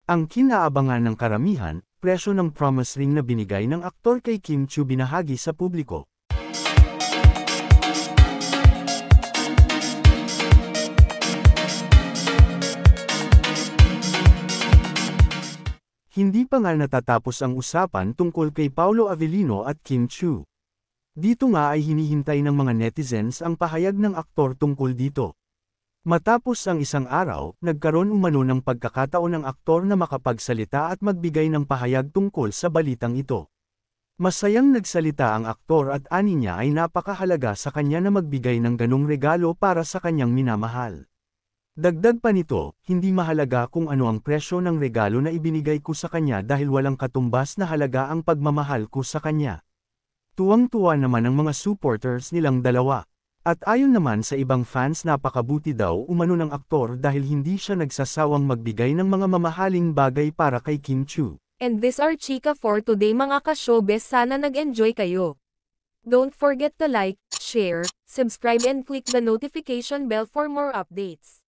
Ang kinaabangan ng karamihan, presyo ng promise ring na binigay ng aktor kay Kim Chiu binahagi sa publiko. Hindi pa nga natatapos ang usapan tungkol kay Paolo Avellino at Kim Chiu. Dito nga ay hinihintay ng mga netizens ang pahayag ng aktor tungkol dito. Matapos ang isang araw, nagkaroon umano ng pagkakataon ng aktor na makapagsalita at magbigay ng pahayag tungkol sa balitang ito. Masayang nagsalita ang aktor at ani niya ay napakahalaga sa kanya na magbigay ng ganong regalo para sa kanyang minamahal. Dagdag pa nito, hindi mahalaga kung ano ang presyo ng regalo na ibinigay ko sa kanya dahil walang katumbas na halaga ang pagmamahal ko sa kanya. Tuwang-tuwa naman ang mga supporters nilang dalawa. At ayon naman sa ibang fans napakabuti daw umano ng aktor dahil hindi siya nagsasawang magbigay ng mga mamahaling bagay para kay Kim Chiu. And this are chika for today mga ka-showbiz, sana nag-enjoy kayo. Don't forget to like, share, subscribe and click the notification bell for more updates.